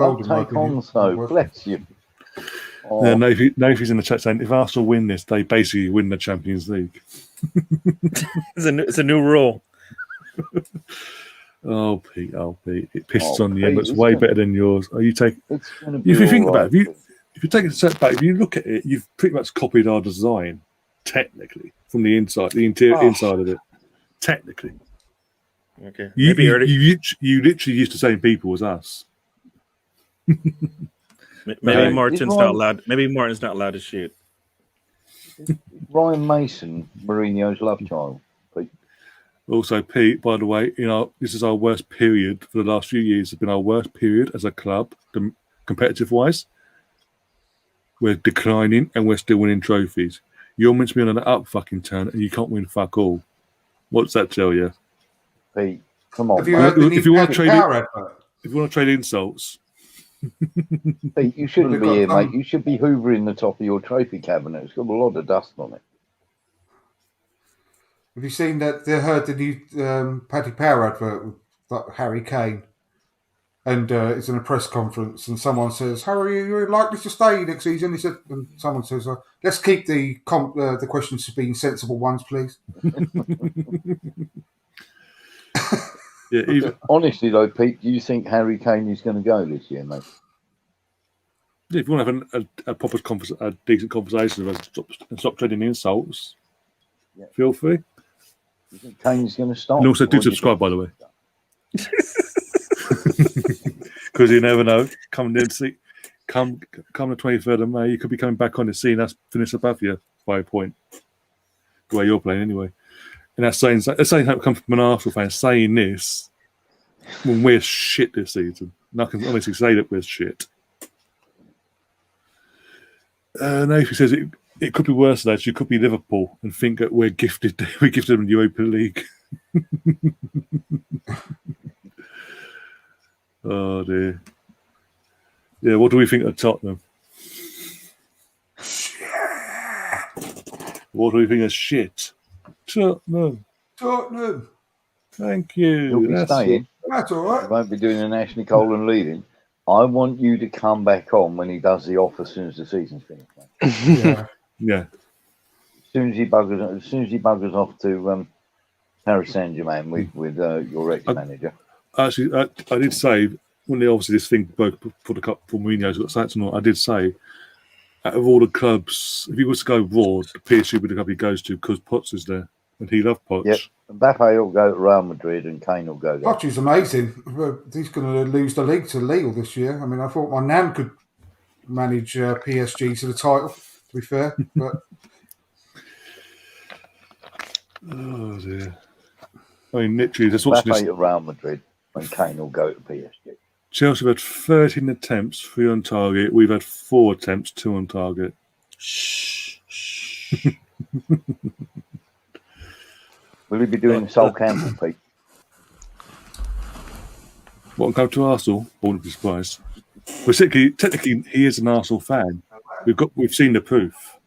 gold, in my take opinion. on so. Bless you. Oh, Yeah, Nathan's in the chat saying if Arsenal win this, they basically win the Champions League. It's a new rule. Oh, Pete. It pisses on the Pete, end, but it's it's way gonna- better than yours. Are you taking? it's going to be If you think all about right, it, if you take a step back, if you look at it, you've pretty much copied our design, technically, from the inside, the interior inside of it. Technically, Okay. you Maybe early. you literally used the same people as us. Maybe Right. Martin's not allowed. Maybe Martin's not allowed to shoot. Ryan Mason, Mourinho's love child. Pete. Also, Pete, by the way, this is our worst period for the last few years. It's been our worst period as a club, competitive-wise. We're declining and we're still winning trophies. You're meant to be on an up fucking turn and you can't win fuck all. What's that tell you? Pete, come on. Have you mate. heard the If new you want Paddy to trade Power advert? If you want to trade insults, Pete, you shouldn't Well, be they've here, got mate. You should be hoovering the top of your trophy cabinet. It's got a lot of dust on it. Have you seen that? They heard the new Paddy Power advert with Harry Kane, and it's in a press conference, and someone says, "Harry, are you likely to stay next season?" He said, and someone says, "Let's keep the questions to being sensible ones, please." yeah, Honestly, though, Pete, do you think Harry Kane is going to go this year, mate? if you want to have a proper a decent conversation about stop trading insults, feel free. You think Kane's going to stop? And also do Or you subscribe, think- by the way. Because you never know. Come the 23rd of May, you could be coming back on and seeing us finish above you by a point. The way you're playing, anyway. And that's saying how it comes from an Arsenal fan saying this when we're shit this season. And I can honestly say that we're shit. Nathan says it could be worse than that. You could be Liverpool and think that we're gifted them the Europa League. Oh dear. Yeah, what do we think of Tottenham? What do we think of shit? Tottenham. Thank you. You'll be staying. That's all You right. won't be doing an Ashley Cole and leading. I want you to come back on when he does the off as soon as the season's finished, mate. Yeah. As soon as he buggers off to Paris Saint-Germain with your ex-manager. Actually, I did say when obviously this thing broke for the cup for Mourinho's got sacked and all. I did say out of all the clubs, if he was to go abroad, PSG would be the club he goes to because Potts is there and he loved Potts. Yep. Mbappe will go to Real Madrid and Kane will go there. Poch is amazing. He's going to lose the league to Lille this year. I mean, I thought my nan could manage PSG to the title, to be fair. But Oh dear. I mean, literally, just watching Mbappe this. to Real Madrid and Kane will go to PSG. Chelsea have had 13 attempts, 3 on target. We've had 4 attempts, 2 on target. Will he be doing Sol Campbell, Pete? What, come to Arsenal? I wouldn't be surprised. But technically, he is an Arsenal fan. We've seen the proof.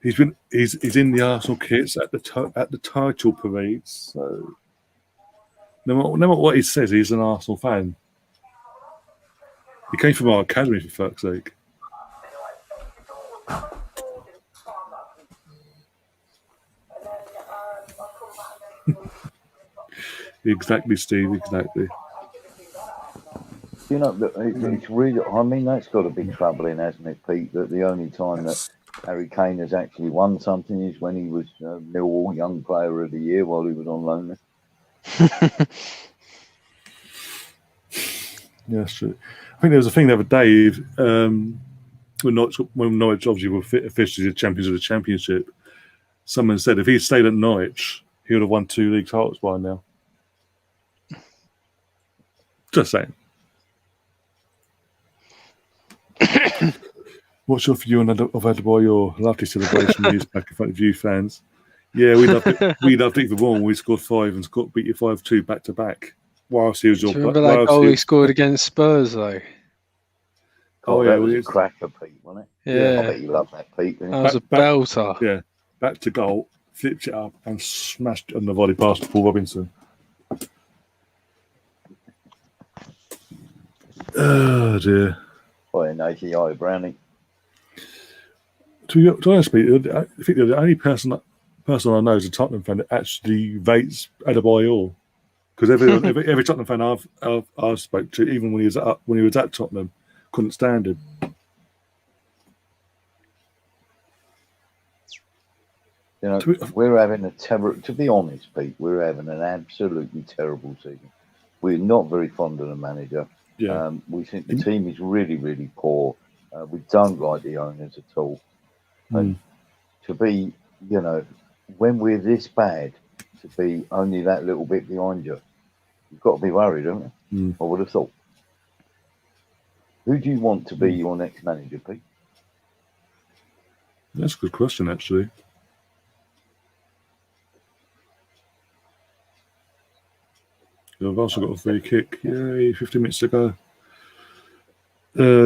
He's in the Arsenal kits at the title parades. So no matter what he says, he's an Arsenal fan. He came from our academy, for fuck's sake. Exactly, Steve. Exactly. You know, it's really. I mean, that's got to be troubling, hasn't it, Pete? That the only time that Harry Kane has actually won something is when he was Millwall Young Player of the Year while he was on loan there. Yeah, that's true. I think there was a thing the other day when Norwich obviously were officially the champions of the Championship. Someone said if he stayed at Norwich, he would have won 2 league titles by now. Just saying. What's your view on your lovely celebration music back in front of you fans? Yeah, we loved it. We loved it even more when we scored 5 and beat you 5-2 back to back. Whilst he was your Remember that goal he scored against Spurs though? Oh yeah, that was a cracker, Pete, wasn't it? Yeah. I bet you love that, Pete. That was a belter. Yeah, back to goal, flipped it up and smashed it on the volley past Paul Robinson. Oh dear. By an ATI Brownie. To be honest, with you, I think the only person I know is a Tottenham fan that actually rates Adebayor. Because every Tottenham fan I've spoke to, even when he was at Tottenham, couldn't stand him. You know, we're having a terrible. To be honest, Pete, we're having an absolutely terrible season. We're not very fond of the manager. Yeah. We think the team is really, really poor. We don't like the owners at all. And to be, you know, when we're this bad, to be only that little bit behind you, you've got to be worried, haven't you? I would have thought. Who do you want to be your next manager, Pete? That's a good question, actually. I've also got a free kick. Yay, 15 minutes to go.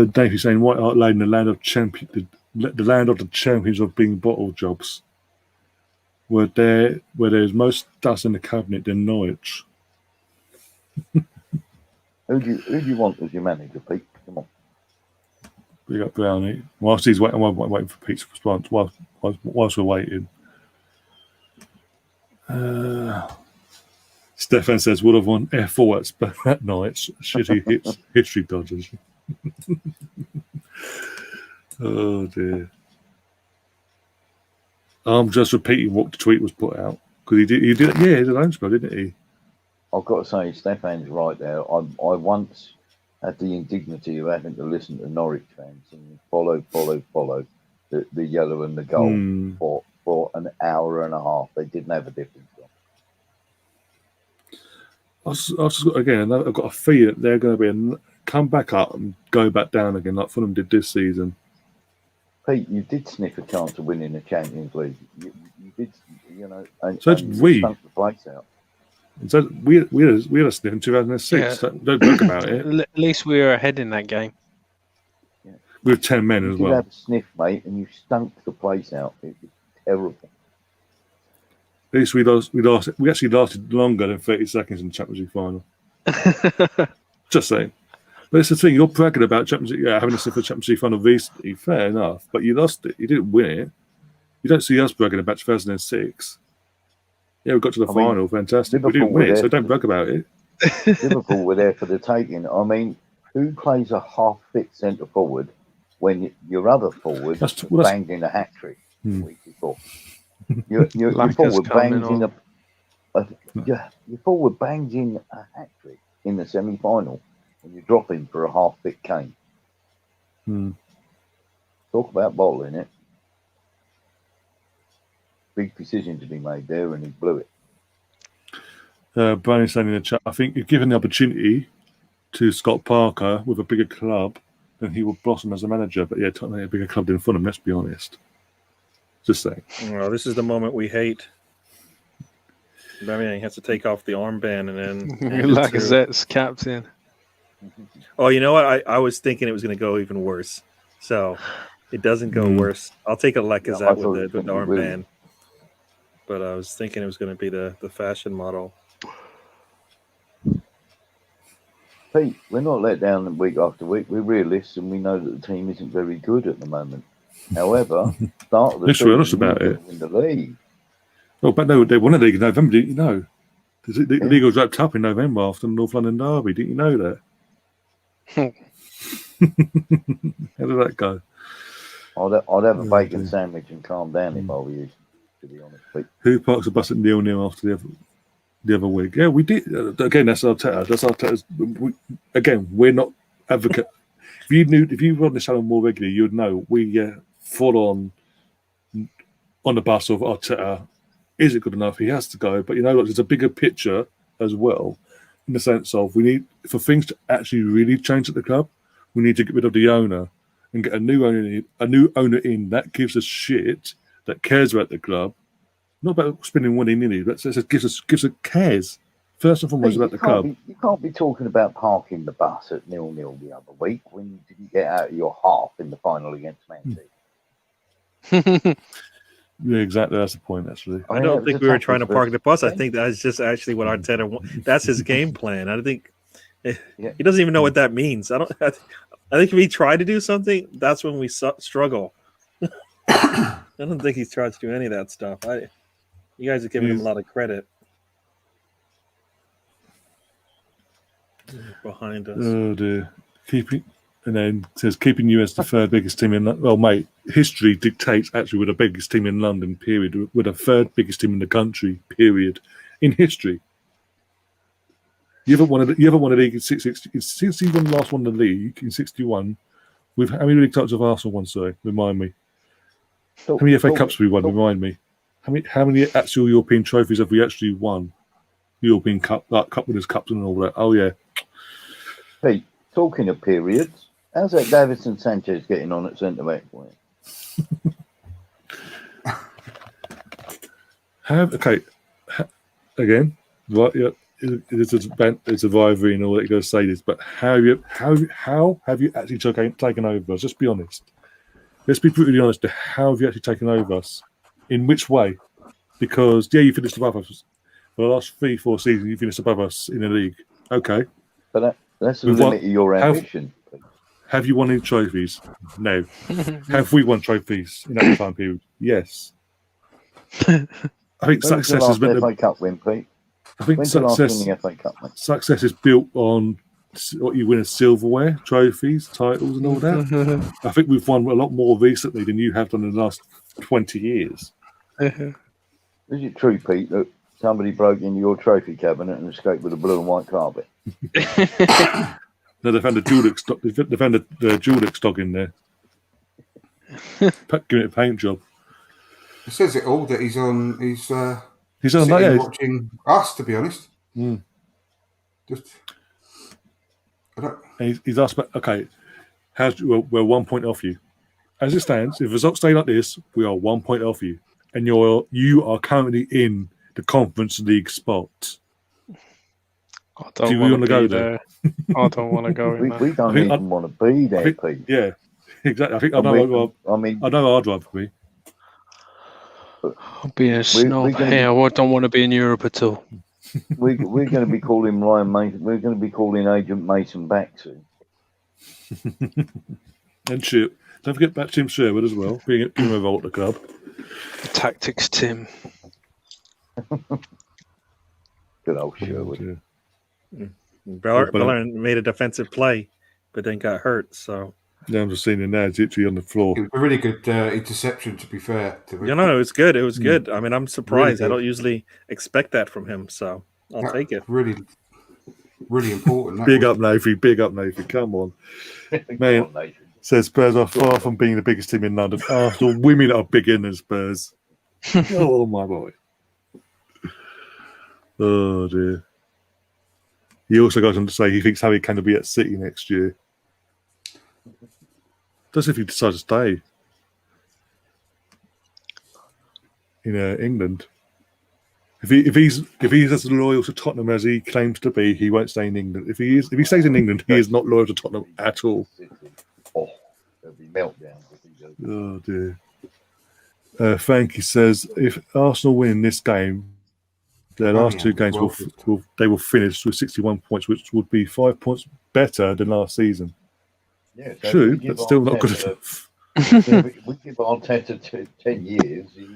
Davey saying White Hart Lane, the land of the champions of being bottle jobs. Where there's most dust in the cabinet than Norwich. Who do you want as your manager, Pete? Come on. Big up Brownie. Whilst he's waiting, I'm waiting for Pete's response. Whilst we're waiting. Stefan says, would have won F4 at night. Shitty hits, history dodgers. Oh dear. I'm just repeating what the tweet was put out. Because he did it, yeah, he did a spell, didn't he? I've got to say, Stefan's right there. I once had the indignity of having to listen to Norwich fans and follow the yellow and the gold for an hour and a half. They didn't have a difference. I've got a feeling that they're going to come back up and go back down again, like Fulham did this season. Pete, you did sniff a chance of winning the Champions League. You did, you know, and we stunk the place out. So we had a sniff in 2006. Yeah. So don't talk about it. At least we were ahead in that game. Yeah. With 10 men as well. You had a sniff, mate, and you stunk the place out. It was terrible. At least we actually lasted longer than 30 seconds in the Champions League final. Just saying. But it's the thing, you're bragging about Champions League, having a sniff of Champions League final recently. Fair enough, but you lost it. You didn't win it. You don't see us bragging about 2006. Yeah, we got to the final. Fantastic. Liverpool we didn't win it, so don't brag about it. Liverpool were there for the taking. I mean, who plays a half-fit centre forward when your other forward banged in a hat trick the week before? Your forward bangs in your forward bangs in a hat trick in the semi-final, and you're dropping for a half-fit Kane. Talk about bottling it. Big decision to be made there, and he blew it. Brian saying in the chat, I think if given the opportunity to Scott Parker with a bigger club, then he will blossom as a manager. But yeah, Tottenham a bigger club than Fulham, let's be honest. Just saying. Well, this is the moment we hate. I mean, he has to take off the armband and then Lacazette's captain. Oh, you know what? I was thinking it was going to go even worse. So it doesn't go worse. I'll take a Lacazette with the armband. But I was thinking it was going to be the fashion model. Pete, we're not let down week after week. We're realists, and we know that the team isn't very good at the moment. However, start of the season, honest about it. In the league. Oh, but no, they won the league in November, didn't you know? The league was wrapped up in November after the North London derby. Didn't you know that? How did that go? I'd have a bacon sandwich and calm down if I were you, to be honest, Pete. Who parks a bus at 0-0 after the other week? Yeah, we did. Again, that's Arteta. That's Arteta's. Again, we're not advocate. If you run the channel more regularly, you'd know we full on the bus of Arteta. Is it good enough? He has to go. But you know, look, there's a bigger picture as well, in the sense of we need for things to actually really change at the club. We need to get rid of the owner and get a new owner in that gives us shit, that cares about the club. Not about spending money in it, but gives us cares. First and foremost about the club. You can't be talking about parking the bus at 0-0 the other week when you didn't get out of your half in the final against Man City. Yeah, exactly. That's the point, actually. I don't think we were trying to park the bus. I think that's just actually what Arteta wants. That's his game plan. I think He doesn't even know what that means. I think if he tried to do something, that's when we struggle. I don't think he's tried to do any of that stuff. You guys are giving him a lot of credit. Behind us. Oh dear. And then it says keeping you as the third biggest team in. Well, mate, history dictates actually we're the biggest team in London. Period. We're the third biggest team in the country. Period. In history. You haven't won a league in 60 since you last won the league in 61. With how many league titles have Arsenal won? Sorry, remind me. How many FA Cups have we won? Remind me. How many actual European trophies have we actually won? European Cup, like Cup Winners' Cups and all that. Oh yeah. Pete, talking of periods, how's that Davinson Sanchez getting on at centre back for you? Again, right? Yeah. It's a rivalry and all that. You got to say this, but how have you actually taken over us? Just be honest. Let's be brutally honest. How have you actually taken over us? In which way? Because you finished above us for the last 3-4 seasons. You finished above us in the league. Okay, but that's the limit of your ambition. Have you won any trophies? No. Have we won trophies in that time period? Yes. I think success has been the FA Cup win, Pete. I think success is built on what you win as silverware, trophies, titles, and all that. I think we've won a lot more recently than you have done in the last 20 years. Is it true, Pete, that somebody broke into your trophy cabinet and escaped with a blue and white carpet? No, they found the Judix dog in there. Giving it a paint job. It says it all that he's on. He's on watching us, to be honest. Just, I don't. He's asked about, okay, we're 1 point off you. As it stands, if results stay like this, we are 1 point off you. And you are currently in the Conference League spot. I don't want to go there. I don't want to go in there. We don't even want to be there, Pete. Yeah, exactly. I know I'd rather be. I'll be a snob here. I don't want to be in Europe at all. We're going to be calling Ryan Mason. We're going to be calling Agent Mason back soon. And Chip. Don't forget about Tim Sherwood as well, being involved at the club. Tactics, Tim. Good old Sherwood. Bellerin made a defensive play, but then got hurt. So yeah, I'm just seeing it now. It's literally on the floor. It was a really good interception, to be fair. No, it was good. It was good. I mean, I'm surprised. Really I don't usually expect that from him, so I'll take it. Really, really important. Big up, Nathan. Big up, Nathan. Come on. Man, says Spurs are far from being the biggest team in London. Arsenal women are bigger than Spurs. Oh, my boy. Oh, dear. He also goes on to say he thinks Harry Kane will be at City next year. Does if he decides to stay in England. If he's as loyal to Tottenham as he claims to be, he won't stay in England. If he stays in England, he is not loyal to Tottenham at all. Oh, there'll be meltdowns if he does. Oh dear. Frankie says if Arsenal win this game, their last two games will finish with 61 points, which would be 5 points better than last season. Yeah, so true, but still not good enough. We give Arteta 10 years, he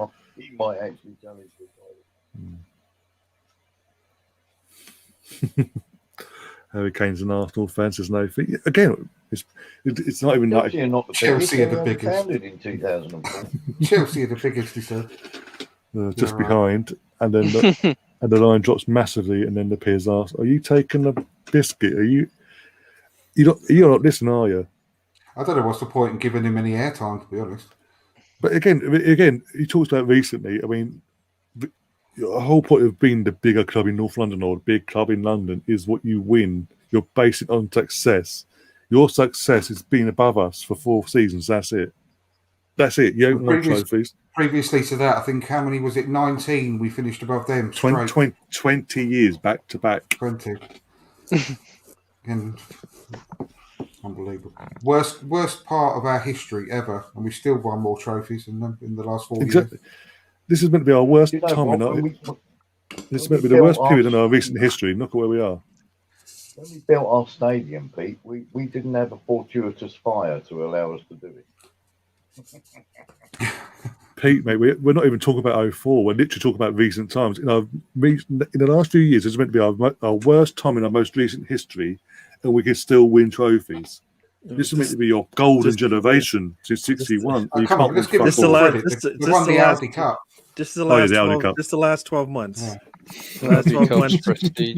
might actually challenge the title. Harry Kane's an Arsenal fan, says no. Again, it's not even like Chelsea are the biggest. Founded in 2004. Chelsea are the biggest, he said. Just behind, and then and the line drops massively, and then the peers ask, "Are you taking a biscuit? You're not listening, are you?" I don't know what's the point in giving him any airtime, to be honest. But again, he talks about recently. I mean, the whole point of being the bigger club in North London or the big club in London is what you win. You're basing on success. Your success is being above us for 4 seasons. That's it. You don't win trophies. Previously to that, I think, how many was it? 19 we finished above them. 20 years back to back. 20. And unbelievable. Worst part of our history ever, and we've still won more trophies than them in the last 4 years. This is meant to be our worst time. This is meant to be the worst period in our recent history. Look at where we are. When we built our stadium, Pete, we didn't have a fortuitous fire to allow us to do it. Pete, mate, we're not even talking about 04. We're literally talking about recent times. In the last few years, it's meant to be our worst time in our most recent history, and we can still win trophies. This is meant to be your golden generation since '61. Come on, let's give us the credit. They won the Audi Cup. Just the last 12 months. Yeah.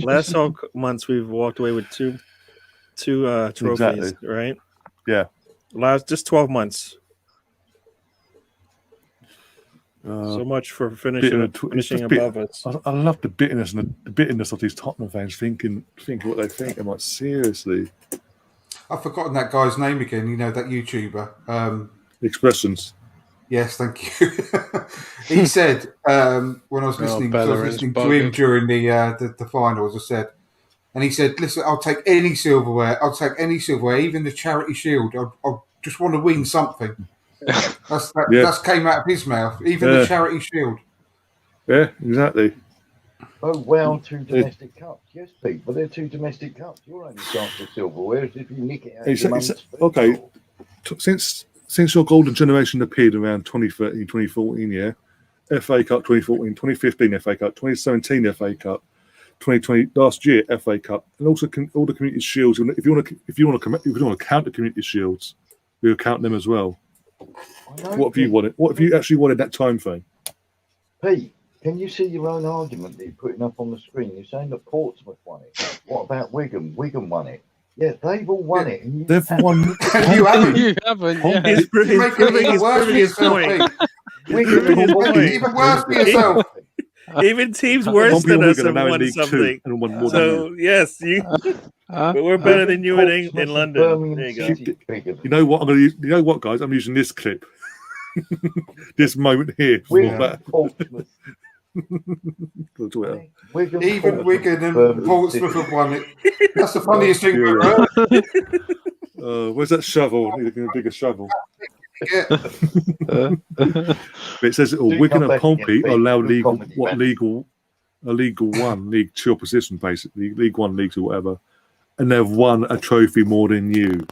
Last 12 months, we've walked away with two trophies, Exactly. right? Yeah. Just 12 months. So much for finishing above us. I love the bitterness and the bitterness of these Tottenham fans thinking what they think. I'm like, seriously. I've forgotten that guy's name again. You know, that YouTuber. Expressions. Yes, thank you. He said when I was listening to him during the finals, I said, and he said, "Listen, I'll take any silverware. I'll take any silverware, even the Charity Shield. I just want to win something." That's came out of his mouth. Even the Charity Shield. Yeah, exactly. Oh, well, 2 domestic cups. Yes, Pete, but they're 2 domestic cups. Your only chance for silverware is if you nick it out of your mum's okay. Since your golden generation appeared around 2013, 2014, yeah, FA Cup 2014, 2015 FA Cup, 2017 FA Cup, 2020 last year FA Cup, and also all the community shields. If you want to count the community shields, we'll count them as well. What have you wanted? What have you actually wanted that time frame? Pete, can you see your own argument that you're putting up on the screen? You're saying that Portsmouth won it. What about Wigan? Wigan won it. Yeah, they've all won it. And they've won. You haven't. You haven't. Yeah. He's making worse for yourself. Even worse for yourself. Even teams worse than us have won something. So yes, but we're better than you in London. There you go. You know what? You know what, guys? I'm using this clip, this moment here. Even Wigan and Portsmouth have won it. That's the funniest thing we've heard. Where's that shovel? You're going to dig a shovel. Yeah. But it says Wigan and Pompey are allowed League 1, League 2 opposition, basically, League 1, League 2, whatever, and they've won a trophy more than you.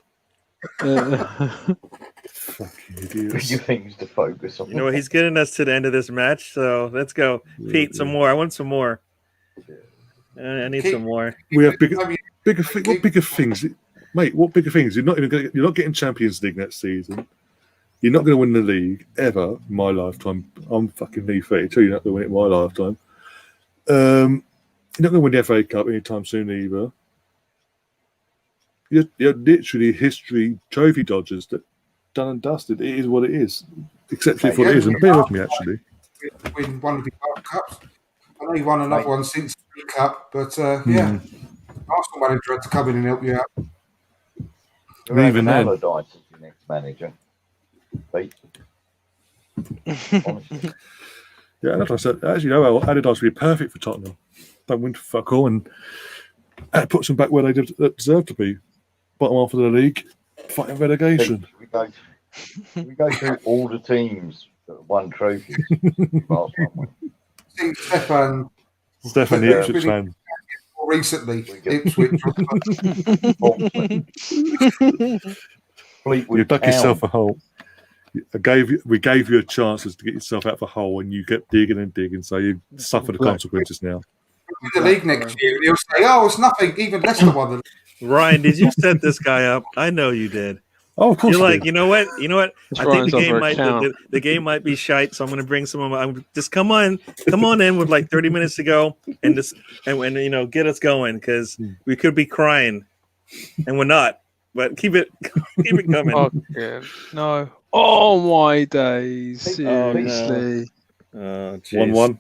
Fucking idiots. Your things to focus on. You know what? He's getting us to the end of this match, so let's go, Pete. Some more. I want some more. I need some more. We have bigger things, mate. What bigger things? You're not getting Champions League next season. You're not going to win the league ever in my lifetime. I'm fucking nearly 32. You're not going to win it in my lifetime. You're not going to win the FA Cup anytime soon either. You're literally history trophy dodgers that done and dusted. It is what it is. Exceptionally for what it is. And bear with me, actually. Win one of the World Cups. I know you won another one since the Cup, but yeah. Arsenal manager had to come in and help you out. Even then. Allardyce is your next manager. Pete. Honestly. Yeah, that's what I said. As you know, Allardyce would be perfect for Tottenham. Don't win for fuck all, and that puts them back where they deserve to be. Bottom half of the league, fighting relegation. We go through all the teams that won trophies. Stefan, the Ipswich fan. Recently, Ipswich. You dug yourself a hole. We gave you a chance to get yourself out of a hole, and you kept digging and digging, so you suffer the consequences now. The league next year, he'll say, "Oh, it's nothing." Even Leicester won the league. Ryan, did you set this guy up? I know you did. Oh, of course. You're like, you know what? It's I think the game might be shite, so I'm going to bring some of my. Just come on in with like 30 minutes to go, and get us going because we could be crying, and we're not. But keep it coming. Oh, yeah. No. Oh my days! Seriously. Oh, 1-1.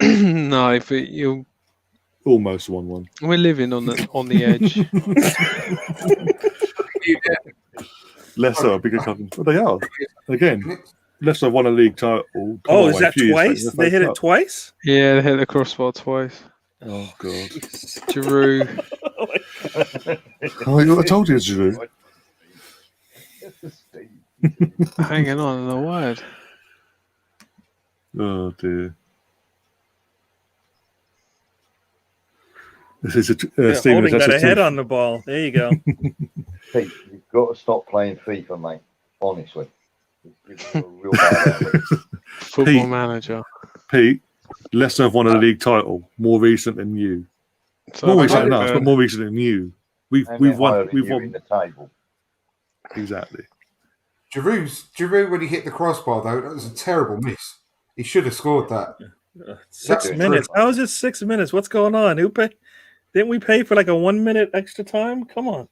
No, but you almost 1-1. We're living on the edge. Leicester are bigger company. Well, they are. Again, Leicester won a league title. Is that twice? They hit it twice? Yeah, they hit the crossbar twice. Oh, God. Giroud. I told you it's Giroud. Hanging on the word. Oh, dear. This is Stephen, holding that's that a ahead two. on the ball. There you go. Pete, you've got to stop playing FIFA, mate. Honestly. It's giving you a real bad habit. Football Pete. Manager. Pete, Leicester have won a league title more recent than you. So More I recent than think, us, but more recent than you. We've And they're won. higher than We've you won in the table. exactly. Giroud, when he hit the crossbar, though, that was a terrible miss. He should have scored that. 6 That's minutes. true. How is it 6 minutes? What's going on? Didn't we pay for like a 1 minute extra time? Come on.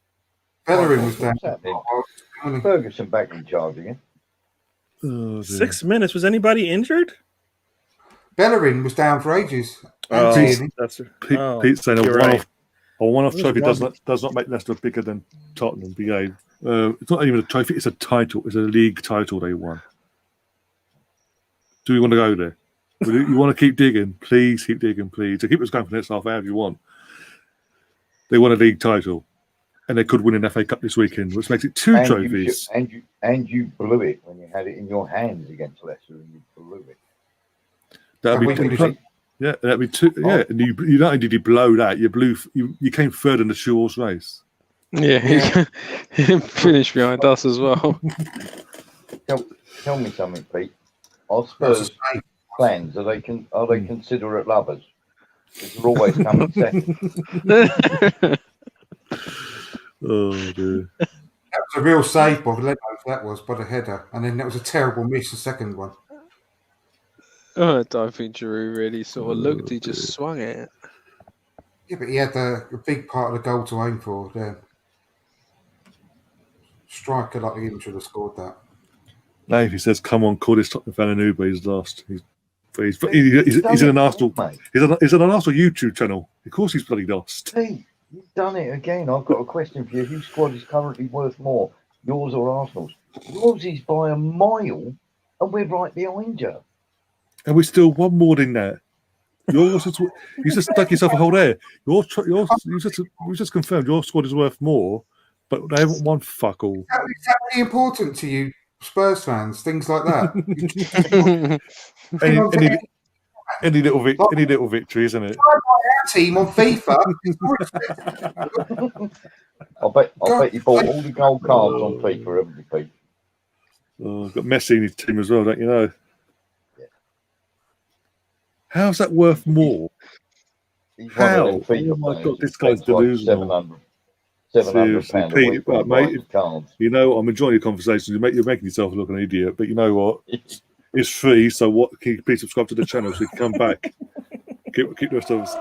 Bellerin was down. What's happening? Ferguson back in charge again. Oh, 6 minutes. Was anybody injured? Bellerin was down for ages. Oh, Tierney. that's Pete's saying you're right. a one-off It was trophy one. does not make Leicester bigger than Tottenham. It's not even a trophy; it's a title. It's a league title they won. Do we want to go there? You want to keep digging? Please keep digging, please. To keep us going for the next half hour if you want. They won a league title, and they could win an FA Cup this weekend, which makes it two trophies. You blew it when you had it in your hands against Leicester, and you blew it. That'd be two. Yeah, and you not only did you blow that, you came third in the Shaw's race. Yeah, he finished behind us as well. Tell me something, Pete. Are Spurs fans, are they considerate lovers? Because they're always coming second. Oh dear. That was a real save by Leno, that was, by the header. And then that was a terrible miss, the second one. I don't think Giroud really sort of looked. He just swung it. Yeah, but he had a big part of the goal to aim for there. Striker like him should have scored that. Dave, he says, "Come on, call this Tottenham fan an Uber. He's lost. He's in an Arsenal. He's on an Arsenal YouTube channel. Of course, he's bloody lost." Pete, you've done it again. I've got a question for you. Whose squad is currently worth more, yours or Arsenal's? Yours is by a mile, and we're right behind you. And we're still one more than that. You just stuck yourself a hole there. You just confirmed your squad is worth more, but they haven't won fuck all. Is that really important to you, Spurs fans? Things like that. Any little victory, isn't it? Our team on FIFA. I bet you bought all the gold cards on FIFA, haven't you, Pete? Oh, got Messi in his team as well, don't you know? How's that worth more? How? Oh my God, this guy's delusional. £700 a week, right, mate. Cards. You know, I'm enjoying your conversation. You're making yourself look an idiot, but you know what? It's free, so what? Can you please subscribe to the channel so you can come back? Keep the rest of us.